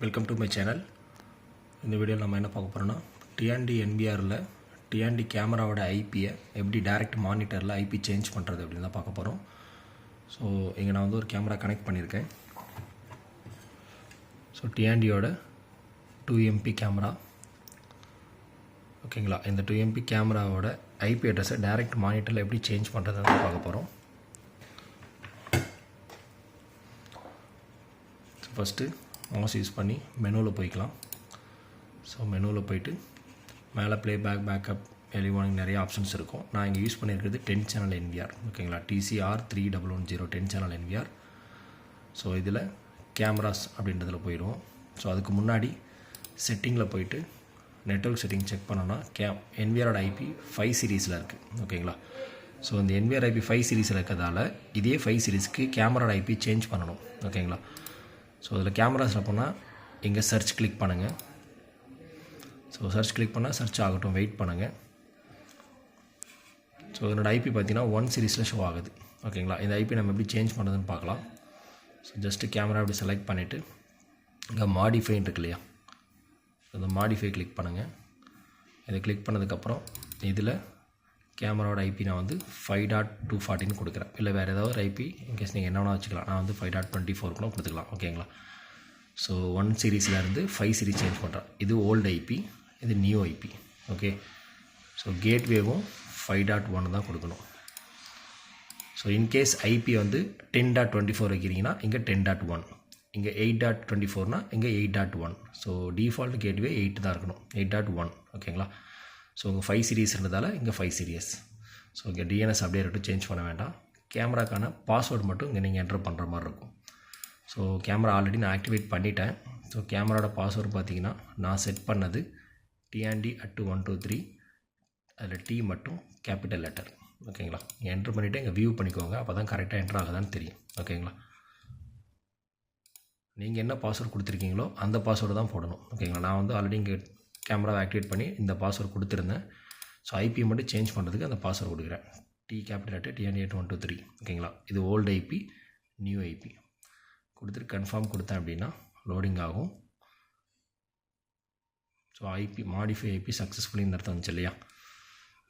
Welcome to my channel. இந்த வீடியோவில் நம்ம என்ன பார்க்க போகிறோன்னா டிஎன்டி என்பிஆரில் டிஎன்டி கேமராவோட ஐபியை எப்படி டைரக்ட் மானிட்டரில் ஐபி சேஞ்ச் பண்ணுறது அப்படின்னு தான் பார்க்க போகிறோம். ஸோ இங்கே நான் ஒரு கேமரா கனெக்ட் பண்ணியிருக்கேன். ஸோ டிஎன்டியோட 2MP கேமரா ஓகேங்களா. இந்த 2MP கேமராவோட ஐபி அட்ரஸை டைரக்ட் மானிட்டரில் எப்படி சேஞ்ச் பண்ணுறதுன்னு பார்க்க போகிறோம். ஃபஸ்ட்டு மவுஸ் யூஸ் பண்ணி மெனுவில் போய்க்கலாம். ஸோ மெனுவில் போய்ட்டு மேலே ப்ளேபேக், பேக்கப், எலிவானிங் நிறைய ஆப்ஷன்ஸ் இருக்கும். நான் இங்கே யூஸ் பண்ணியிருக்கிறது 10 சேனல் என்விஆர் ஓகேங்களா. TCR 3110 10 channel NVR. ஸோ இதில் கேமராஸ் அப்படின்றதில் போயிடுவோம். ஸோ அதுக்கு முன்னாடி செட்டிங்கில் போயிட்டு நெட்வொர்க் செட்டிங் செக் பண்ணோன்னா என்விஆரோட ஐபி 5 சீரீஸில் இருக்குது ஓகேங்களா. ஸோ இந்த என்விஆர் ஐபி 5 சீரீஸில் இருக்கிறதால இதே 5 சீரீஸ்க்கு கேமராவோட ஐபி சேஞ்ச் பண்ணணும் ஓகேங்களா. ஸோ இதில் கேமராஸில் போனால் இங்கே சர்ச் கிளிக் பண்ணுங்கள். ஸோ சர்ச் கிளிக் பண்ணால் சர்ச் ஆகட்டும், வெயிட் பண்ணுங்கள். ஸோ இதனோட ஐபி பார்த்தீங்கன்னா 1 சீரீஸில் ஷோ ஆகுது ஓகேங்களா. இந்த ஐபி நம்ம எப்படி சேஞ்ச் பண்ணுறதுன்னு பார்க்கலாம். ஸோ ஜஸ்ட்டு கேமரா அப்படி செலக்ட் பண்ணிவிட்டு இங்கே மாடிஃபைன்னு இருக்கு இல்லையா, இந்த மாடிஃபை கிளிக் பண்ணுங்கள். இதை கிளிக் பண்ணதுக்கப்புறம் இதில் கேமராவோட ஐபி நான் 5.240 கொடுக்குறேன். இல்லை வேறு ஏதாவது ஒரு ஐபி இன்கேஸ் நீங்கள் என்ன வேணால் வச்சுக்கலாம். நான் 5.24 கூட கொடுத்துக்கலாம் ஓகேங்களா. ஸோ 1 சீரீஸில் இருந்து 5 சீரீஸ் சேஞ்ச் பண்ணுறேன். இது ஓல்டு ஐபி, இது நியூ ஐபி ஓகே. ஸோ கேட்வேவும் 5.1 தான் கொடுக்கணும். ஸோ இன்கேஸ் ஐபி 10.24 வைக்கிறீங்கன்னா இங்கே 10.1, இங்கே 8.24னா இங்கே 8.1. ஸோ டிஃபால்ட் கேட்வே 8 தான் இருக்கணும், 8.1 ஓகேங்களா. ஸோ உங்கள் 5 சீரீஸ் இருந்ததால் இங்கே 5 சீரியஸ். ஸோ இங்கே டிஎன்எஸ் அப்படியே இருக்கட்டும், சேஞ்ச் பண்ண வேண்டாம். கேமராக்கான பாஸ்வேர்டு மட்டும் இங்கே நீங்கள் என்டர் பண்ணுற மாதிரி இருக்கும். ஸோ கேமரா ஆல்ரெடி நான் ஆக்டிவேட் பண்ணிட்டேன். ஸோ கேமராவோட பாஸ்வேர்டு பார்த்தீங்கன்னா நான் செட் பண்ணது TND@123, அதில் டி மட்டும் கேபிட்டல் லெட்டர் ஓகேங்களா. என்ட்ரு பண்ணிவிட்டு இங்கே வியூ பண்ணிக்கோங்க, அப்போ தான் கரெக்டாக என்ட்ரு ஆகுதான்னு தெரியும் ஓகேங்களா. நீங்கள் என்ன பாஸ்வேர்டு கொடுத்துருக்கீங்களோ அந்த பாஸ்வேர்டு தான் போடணும் ஓகேங்களா. நான் ஆல்ரெடி இங்கே கேமராவை ஆக்டிவேட் பண்ணி இந்த பாஸ்வேர்டு கொடுத்துருந்தேன். ஸோ ஐபி மட்டும் சேஞ்ச் பண்ணுறதுக்கு அந்த பாஸ்வேர்டு கொடுக்குறேன். டி கேபிட்டல் லெட்டர் TND@123 ஓகேங்களா. இது ஓல்டு ஐபி, நியூ ஐபி கொடுத்துட்டு கன்ஃபார்ம் கொடுத்தேன் அப்படின்னா லோடிங் ஆகும். So IP modify IP successfully இந்த இடத்த வந்துச்சு இல்லையா.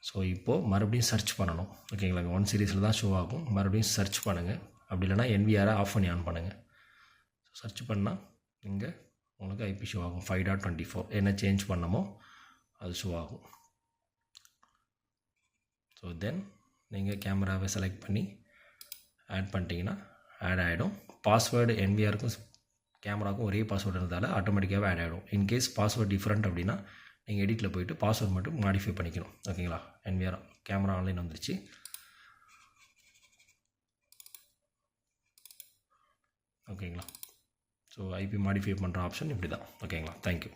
ஸோ இப்போது மறுபடியும் சர்ச் பண்ணணும் ஓகேங்களா. 1 சீரீஸில் தான் ஷோ ஆகும். மறுபடியும் சர்ச் பண்ணுங்கள். அப்படி இல்லைனா என்விஆரை ஆஃப் பண்ணி ஆன் பண்ணுங்கள். ஸோ சர்ச் பண்ணால் இங்கே உங்களுக்கு ஐபி ஷோ ஆகும். 5.24 என்ன சேஞ்ச் பண்ணமோ அது ஷோ ஆகும். ஸோ தென் நீங்கள் கேமராவை செலக்ட் பண்ணி ஆட் பண்ணிட்டீங்கன்னா ஆட் ஆகிடும். பாஸ்வேர்டு என்விஆருக்கும் கேமராவுக்கும் ஒரே பாஸ்வேர்டு இருந்தால் ஆட்டோமேட்டிக்காகவே ஆட் ஆகிடும். இன்கேஸ் பாஸ்வேர்டு டிஃப்ரெண்ட் அப்படின்னா நீங்கள் எடிட்டில் போய்ட்டு பாஸ்வேர்டு மட்டும் மாடிஃபை பண்ணிக்கணும் ஓகேங்களா. என்விஆர் கேமரா ஆன்லைன் வந்துருச்சு ஓகேங்களா. ஸோ ஐபி மாடிஃபை பண்ணுற ஆப்ஷன் இப்படி தான் ஓகேங்களா. தேங்க்யூ.